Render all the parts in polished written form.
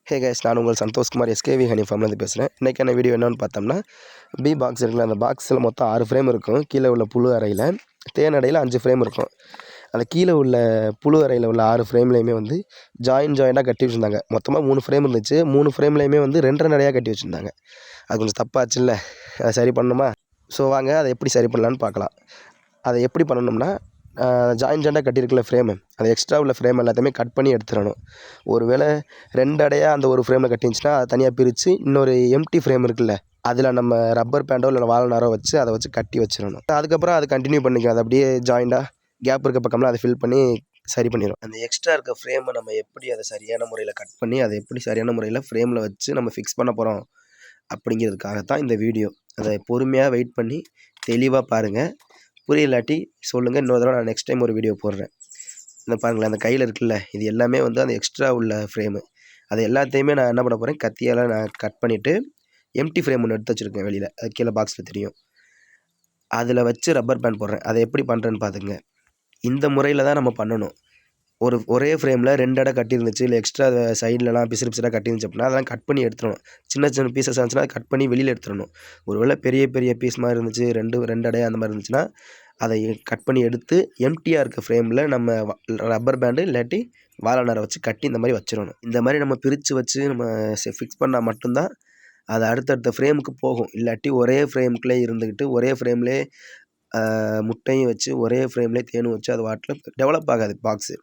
Hey guys, நான் உங்கள் Santhoshkumar SKV honey ஃபார்ம்லேருந்து பேசுகிறேன். இன்றைக்கான வீடியோ என்னென்னு பார்த்தோம்னா, பி பாக்ஸ் இருக்குல்ல, அந்த பாக்ஸில் மொத்தம் 6 ஃப்ரேம் இருக்கும். கீழே உள்ள புழு அறையில் தேன் அடையில் 5 ஃப்ரேம் இருக்கும். அந்த கீழே உள்ள புழு அறையில் உள்ள 6 ஃப்ரேம்லேயுமே வந்து ஜாயிண்டாக கட்டி வச்சுருந்தாங்க. மொத்தமாக 3 ஃப்ரேம் இருந்துச்சு. 3 ஃப்ரேம்லேயுமே வந்து 2 அடையாக கட்டி வச்சுருந்தாங்க. அது கொஞ்சம் தப்பாச்சுல்ல, அதை சரி பண்ணணுமா? ஸோ வாங்க அதை எப்படி சரி பண்ணலான்னு பார்க்கலாம். அதை எப்படி பண்ணணும்னா, ஜாயிண்டாக கட்டியிருக்கல ஃப்ரேமு, அந்த எக்ஸ்ட்ரா உள்ள ஃப்ரேம் எல்லாத்தையுமே கட் பண்ணி எடுத்துடணும். ஒரு வேளை 2 அடையாக அந்த ஒரு ஃப்ரேமில் கட்டிருந்துச்சுன்னா அதை தனியாக பிரித்து இன்னொரு எம்டி ஃப்ரேம் இருக்குல்ல, அதில் நம்ம ரப்பர் பேண்டோ இல்லை வாழை நாரோ வச்சு அதை வச்சு கட்டி வச்சிடணும். அதுக்கப்புறம் அதை கண்டினியூ பண்ணிக்கும். அது அப்படியே ஜாயிண்டாக கேப் இருக்க பக்கம்லாம் அதை ஃபில் பண்ணி சரி பண்ணிடும். அந்த எக்ஸ்ட்ரா இருக்க ஃப்ரேமை நம்ம எப்படி அதை சரியான முறையில் கட் பண்ணி அதை எப்படி சரியான முறையில் ஃப்ரேமில் வச்சு நம்ம ஃபிக்ஸ் பண்ண போகிறோம் அப்படிங்கிறதுக்காகத்தான் இந்த வீடியோ. அதை பொறுமையாக வெயிட் பண்ணி தெளிவாக பாருங்கள். புரியலாட்டி சொல்லுங்கள், இன்னொரு தடவை நான் நெக்ஸ்ட் டைம் ஒரு வீடியோ போடுறேன். இந்த பாருங்களேன், அந்த கையில் இருக்குல்ல, இது எல்லாமே வந்து அந்த எக்ஸ்ட்ரா உள்ள ஃப்ரேமு. அது எல்லாத்தையுமே நான் என்ன பண்ண போகிறேன், கத்தியால் நான் கட் பண்ணிவிட்டு எம்டி ஃப்ரேம் ஒன்று எடுத்து வச்சுருக்கேன் வெளியில், அது கீழே பாக்ஸில் தெரியும். அதில் வச்சு ரப்பர் பேண்ட் போடுறேன். அதை எப்படி பண்ணுறேன்னு பார்த்துங்க. இந்த முறையில் தான் நம்ம பண்ணணும். ஒரே ஃப்ரேமில் 2 அடை கட்டியிருந்துச்சு, இல்லை எக்ஸ்ட்ரா சைட்லலாம் பிசுறாக கட்டிருந்துச்சு அப்படின்னா அதெல்லாம் கட் பண்ணி எடுத்துடணும். சின்ன சின்ன பீசஸ் இருந்துச்சுன்னா கட் பண்ணி வெளியில் எடுத்துடணும். ஒருவேளை பெரிய பெரிய பீஸ் மாதிரி இருந்துச்சு, 2 அடை அந்த மாதிரி இருந்துச்சுன்னா அதை கட் பண்ணி எடுத்து எம்டியாக இருக்க ஃப்ரேமில் நம்ம ரப்பர் பேண்டு இல்லாட்டி வாழை நாரை வச்சு கட்டி இந்த மாதிரி வச்சிடணும். இந்த மாதிரி நம்ம பிரித்து வச்சு நம்ம ஃபிக்ஸ் பண்ணால் மட்டும்தான் அது அடுத்தடுத்த ஃப்ரேமுக்கு போகும். இல்லாட்டி ஒரே ஃப்ரேமுக்குள்ளே இருந்துக்கிட்டு ஒரே ஃப்ரேம்லேயே முட்டையும் வச்சு ஒரே ஃப்ரேம்லேயே தேனும் வச்சு அது வாட்டில் டெவலப் ஆகாது பாக்ஸு.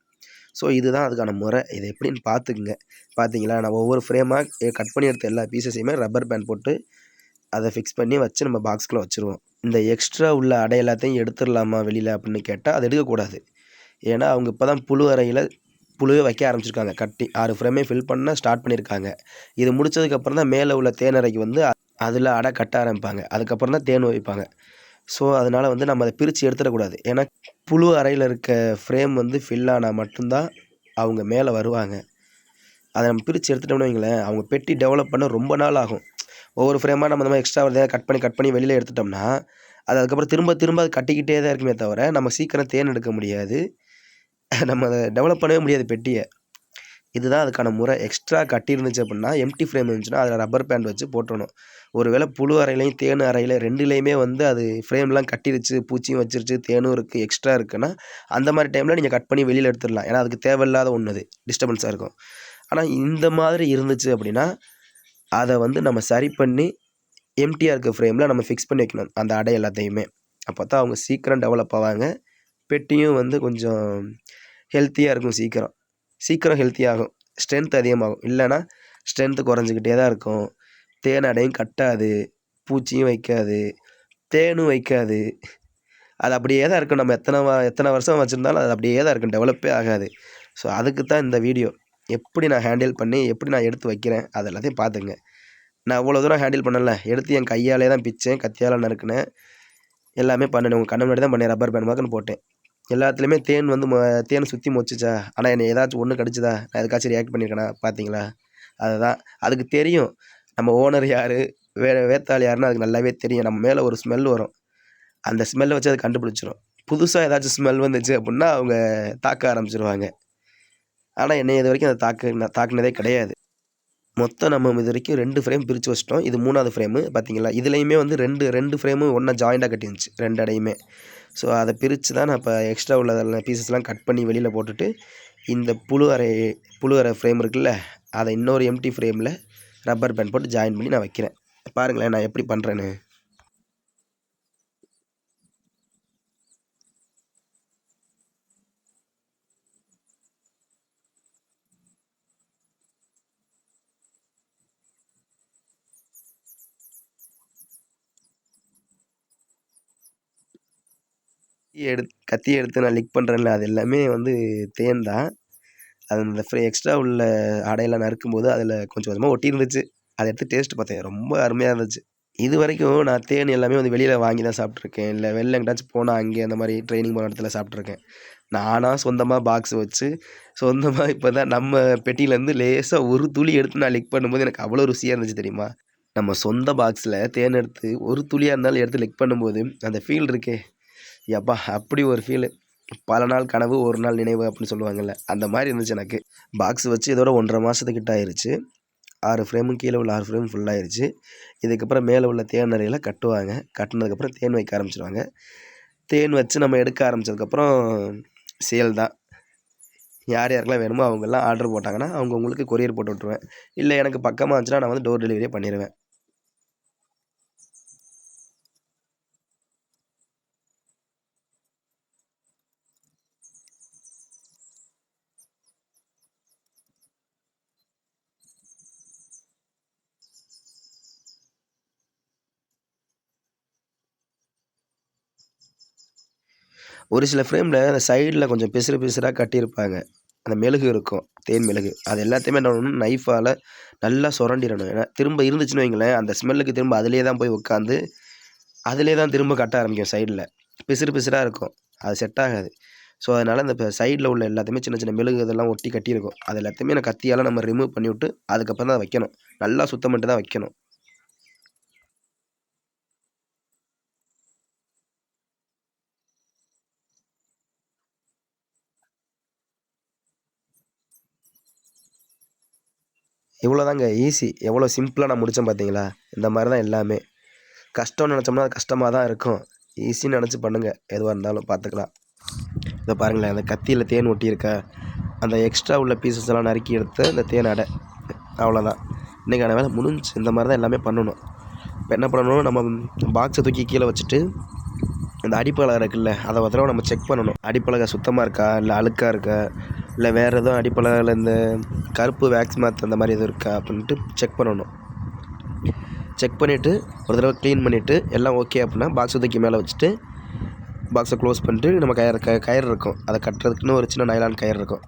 ஸோ இதுதான் அதுக்கான முறை. இது எப்படின்னு பார்த்துக்குங்க. பார்த்தீங்களா, நான் ஒவ்வொரு ஃப்ரேமாக கட் பண்ணி எடுத்த எல்லா பீசஸையுமே ரப்பர் பேண்ட் போட்டு அதை ஃபிக்ஸ் பண்ணி வச்சு நம்ம பாக்ஸ்குள்ளே வச்சுருவோம். இந்த எக்ஸ்ட்ரா உள்ள அடை எல்லாத்தையும் எடுத்துடலாமா வெளியில் அப்படின்னு கேட்டால் அது எடுக்கக்கூடாது. ஏன்னா அவங்க இப்போ தான் புழு அறையில் புழுவே வைக்க ஆரம்பிச்சிருக்காங்க. கட்டி 6 ஃப்ரேமே ஃபில் பண்ண ஸ்டார்ட் பண்ணியிருக்காங்க. இது முடித்ததுக்கப்புறம் தான் மேலே உள்ள தேனறைக்கு வந்து அதில் அடை கட்ட ஆரம்பிப்பாங்க. அதுக்கப்புறம் தான் தேன் வைப்பாங்க. ஸோ அதனால் வந்து நம்ம அதை பிரித்து எடுத்துடக்கூடாது. ஏன்னா புழு அறையில் இருக்க ஃப்ரேம் வந்து ஃபில் ஆனால் மட்டும்தான் அவங்க மேலே வருவாங்க. அதை நம்ம பிரித்து எடுத்துட்டோம்னு வைங்களேன், அவங்க பெட்டி டெவலப் பண்ண ரொம்ப நாள் ஆகும். ஒவ்வொரு ஃப்ரேமாக நம்ம இந்த மாதிரி எக்ஸ்ட்ரா வருது கட் பண்ணி வெளியில் எடுத்துட்டோம்னா அது அதுக்கப்புறம் திரும்ப அது கட்டிக்கிட்டே தான் இருக்குமே தவிர நம்ம சீக்கிரம் தேன் எடுக்க முடியாது. நம்ம அதை டெவலப் பண்ணவே முடியாது பெட்டியை. இதுதான் அதுக்கான முறை. எக்ஸ்ட்ரா கட்டியிருந்துச்சு அப்படின்னா எம்டி ஃப்ரேம் இருந்துச்சுன்னா அதில் ரப்பர் பேண்ட் வச்சு போட்டுடணும். ஒரு வேளை புழு அறையிலையும் தேன் அறையில் 2லேயுமே வந்து அது ஃப்ரேம்லாம் கட்டிருச்சு, பூச்சியும் வச்சிருச்சு, தேனும் இருக்குது, எக்ஸ்ட்ரா இருக்குன்னா அந்த மாதிரி டைமில் நீங்கள் கட் பண்ணி வெளியில் எடுத்துடலாம். ஏன்னா அதுக்கு தேவையில்லாத ஒன்று, அது டிஸ்டர்பன்ஸாக இருக்கும். ஆனால் இந்த மாதிரி இருந்துச்சு அப்படின்னா அதை வந்து நம்ம சரி பண்ணி எம்டியாக இருக்க ஃப்ரேமில் நம்ம ஃபிக்ஸ் பண்ணி வைக்கணும் அந்த அடை எல்லாத்தையுமே. அப்போ தான் அவங்க சீக்கிரம் டெவலப் ஆவாங்க. பெட்டியும் வந்து கொஞ்சம் ஹெல்த்தியாக இருக்கும். சீக்கிரம் ஹெல்த்தியாகும், ஸ்ட்ரென்த் அதிகமாகும். இல்லைன்னா ஸ்ட்ரென்த்து குறைஞ்சிக்கிட்டே தான் இருக்கும். தேன் அடையும் கட்டாது, பூச்சியும் வைக்காது, தேனும் வைக்காது. அது அப்படியே தான் இருக்கும். நம்ம எத்தனை வருஷம் வச்சுருந்தாலும் அது அப்படியே தான் இருக்கும், டெவலப்பே ஆகாது. ஸோ அதுக்கு தான் இந்த வீடியோ. எப்படி நான் ஹேண்டில் பண்ணி எப்படி நான் எடுத்து வைக்கிறேன் அது எல்லாத்தையும் பார்த்துங்க. நான் அவ்வளோ தூரம் ஹேண்டில் பண்ணல, எடுத்து என் கையாலே தான் பிச்சேன், கத்தியால் நறுக்குனேன், எல்லாமே பண்ணினேன். உங்கள் கண்ணு முன்னாடி தான் பண்ணேன். ரப்பர் பேண்ட் மார்க்குன்னு போட்டேன். எல்லாத்துலேயுமே தேன் வந்து தேன் சுற்றி மொச்சிச்சா, ஆனால் என்னை ஏதாச்சும் ஒன்று கடிச்சுதா, நான் எதுக்காச்சும் ரியாக்ட் பண்ணியிருக்கேனா பார்த்தீங்களா? அதுதான் அதுக்கு தெரியும். நம்ம ஓனர் யார், வேத்தாள் யாருன்னு அதுக்கு நல்லாவே தெரியும். நம்ம மேலே ஒரு ஸ்மெல் வரும், அந்த ஸ்மெல்லை வச்சு அதை கண்டுபிடிச்சிரும். புதுசாக ஏதாச்சும் ஸ்மெல் வந்துச்சு அப்படின்னா அவங்க தாக்க ஆரம்பிச்சிருவாங்க. ஆனால் என்னை இது வரைக்கும் அதை தாக்குனதே கிடையாது. மொத்தம் நம்ம இது வரைக்கும் 2 ஃப்ரேம் பிரித்து வச்சிட்டோம். இது 3வது ஃப்ரேமு பார்த்தீங்களா? இதுலேயுமே வந்து ரெண்டு ஃப்ரேமும் ஒன்றா ஜாயிண்டாக கட்டிருந்துச்சு 2 அடையுமே. ஸோ அதை பிரித்து தான் நான் இப்போ எக்ஸ்ட்ரா உள்ள பீசஸ்லாம் கட் பண்ணி வெளியில் போட்டுட்டு இந்த புழு அறை ஃப்ரேம் இருக்குல்ல, அதை இன்னொரு எம்டி ஃப்ரேமில் ரப்பர் பேண்ட் போட்டு ஜாயின் பண்ணி நான் வைக்கிறேன். பாருங்களேன் நான் எப்படி பண்ணுறேன்னு. கத்தியை எடுத்து நான் லிக் பண்ணுறேன்ல, அது எல்லாமே வந்து தேன் தான். அது அந்த எக்ஸ்ட்ரா உள்ள அடையெல்லாம் நறுக்கும்போது அதில் கொஞ்சம் கொஞ்சமாக ஒட்டி இருந்துச்சு. அதை எடுத்து டேஸ்ட் பார்த்தேன், ரொம்ப அருமையாக இருந்துச்சு. இது வரைக்கும் நான் தேன் எல்லாமே வந்து வெளியில் வாங்கி தான் சாப்பிட்ருக்கேன், இல்லை வெளில எங்கிட்டாச்சும் போனால் அங்கே அந்த மாதிரி ட்ரைனிங் போன இடத்துல சாப்பிட்ருக்கேன். நானாக சொந்தமாக பாக்ஸ் வச்சு சொந்தமாக இப்போ தான் நம்ம பெட்டியிலேருந்து லேசாக ஒரு துளி எடுத்து நான் லிக் பண்ணும்போது எனக்கு அவ்வளோ ருசியாக இருந்துச்சு தெரியுமா? நம்ம சொந்த பாக்ஸில் தேன் எடுத்து ஒரு துளியாக இருந்தாலும் எடுத்து லிக் பண்ணும்போது அந்த ஃபீல் இருக்கே யப்பா, அப்படி ஒரு ஃபீலு. பல நாள் கனவு ஒரு நாள் நினைவு அப்படின்னு சொல்லுவாங்கள்ல, அந்த மாதிரி இருந்துச்சு எனக்கு. பாக்ஸ் வச்சு இதோட 1.5 மாதத்துக்கிட்ட ஆயிடுச்சு. 6 ஃப்ரேமும் கீழே உள்ள 6 ஃப்ரேமும் ஃபுல்லாகிடுச்சு. இதுக்கப்புறம் மேலே உள்ள தேன் நிறையில கட்டுவாங்க. கட்டினதுக்கப்புறம் தேன் வைக்க ஆரம்பிச்சிடுவாங்க. தேன் வச்சு நம்ம எடுக்க ஆரம்பித்ததுக்கப்புறம் சேல் தான். யார் யாருக்கெல்லாம் வேணுமோ அவங்கெல்லாம் ஆர்டர் போட்டாங்கன்னா அவங்கவுங்களுக்கு கொரியர் போட்டு விட்ருவேன். இல்லை எனக்கு பக்கமாக இருந்துச்சுன்னா நான் வந்து டோர் டெலிவரியே பண்ணிடுவேன். ஒரு சில ஃப்ரேமில் அந்த சைடில் கொஞ்சம் பிசுறு பிசுறாக கட்டியிருப்பாங்க. அந்த மெழுகு இருக்கும், தேன் மெழுகு. அது எல்லாத்தையுமே என்ன பண்ணணும், நைஃபால் நல்லா சுரண்டிடணும். ஏன்னா திரும்ப இருந்துச்சுன்னு வைங்களேன், அந்த ஸ்மெல்லுக்கு திரும்ப அதிலே தான் போய் உட்காந்து அதிலே தான் திரும்ப கட்ட ஆரம்பிக்கும் சைடில். பிசுறு பிசுறாக இருக்கும், அது செட் ஆகாது. ஸோ அதனால் இந்த சைடில் உள்ள எல்லாத்தையுமே சின்ன சின்ன மெழுகு இதெல்லாம் ஒட்டி கட்டியிருக்கும். அது எல்லாத்தையுமே நான் கத்தியால் நம்ம ரிமூவ் பண்ணிவிட்டு அதுக்கப்புறம் தான் வைக்கணும். நல்லா சுத்தம் பண்ணிட்டு தான் வைக்கணும். இவ்வளோதாங்க ஈஸி. எவ்வளோ சிம்பிளாக நான் முடித்தேன் பார்த்தீங்களா? இந்த மாதிரி தான் எல்லாமே. கஷ்டம்னு நினச்சோம்னா அது கஷ்டமாக தான் இருக்கும். ஈஸின்னு நினச்சி பண்ணுங்கள், எதுவாக இருந்தாலும் பார்த்துக்கலாம். இதை பாருங்களேன், அந்த கத்தியில் தேன் ஒட்டியிருக்கா, அந்த எக்ஸ்ட்ரா உள்ள பீசஸ் எல்லாம் நறுக்கி எடுத்து அந்த தேன் அடை. அவ்வளோதான், இன்றைக்கான வேலை முடிஞ்சு. இந்த மாதிரி தான் எல்லாமே பண்ணணும். இப்போ என்ன பண்ணணும், நம்ம பாக்ஸை தூக்கி கீழே வச்சுட்டு அந்த அடிப்பலகை இருக்குல்ல, அதை ஒரு தடவை நம்ம செக் பண்ணணும். அடிப்பலகை சுத்தமாக இருக்கா, இல்லை அழுக்காக இருக்கா, இல்லை வேறு எதுவும் அடிப்பலகையில் இந்த கருப்பு வேக்ஸ் மாத் அந்த மாதிரி எதுவும் இருக்கா அப்படின்ட்டு செக் பண்ணணும். செக் பண்ணிவிட்டு ஒரு தடவை க்ளீன் பண்ணிவிட்டு எல்லாம் ஓகே அப்படின்னா பாக்ஸை தூக்கி மேலே வச்சுட்டு பாக்ஸை க்ளோஸ் பண்ணிட்டு நம்ம கயிறு இருக்கும், அதை கட்டுறதுக்குன்னு ஒரு சின்ன நைலான் கயிறு இருக்கும்.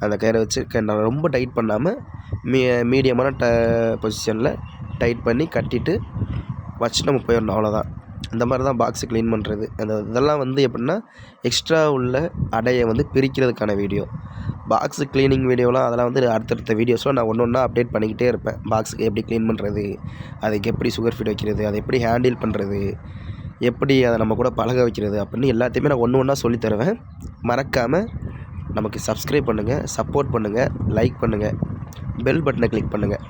அந்த கயிறை வச்சு ரொம்ப டைட் பண்ணாமல் மீடியமான பொசிஷனில் டைட் பண்ணி கட்டிட்டு வச்சு நம்ம போயிடணும். அவ்வளோதான். இந்த மாதிரி தான் பாக்ஸு க்ளீன் பண்ணுறது. இதெல்லாம் வந்து எப்படின்னா எக்ஸ்ட்ரா உள்ள அடையை வந்து பிரிக்கிறதுக்கான வீடியோ. பாக்ஸு க்ளீனிங் வீடியோலாம் அதெல்லாம் வந்து அடுத்தடுத்த வீடியோஸில் நான் ஒன்று ஒன்றா அப்டேட் பண்ணிக்கிட்டே இருப்பேன். பாக்ஸுக்கு எப்படி க்ளீன் பண்ணுறது, அதுக்கு எப்படி சுகர் ஃபீட் வைக்கிறது, அதை எப்படி ஹேண்டில் பண்ணுறது, எப்படி அதை நம்ம கூட பழக வைக்கிறது அப்படின்னு எல்லாத்தையுமே நான் ஒன்று ஒன்றா சொல்லி தருவேன். மறக்காமல் நமக்கு சப்ஸ்கிரைப் பண்ணுங்கள், சப்போர்ட் பண்ணுங்கள், லைக் பண்ணுங்கள், பெல் பட்டனை கிளிக் பண்ணுங்கள்.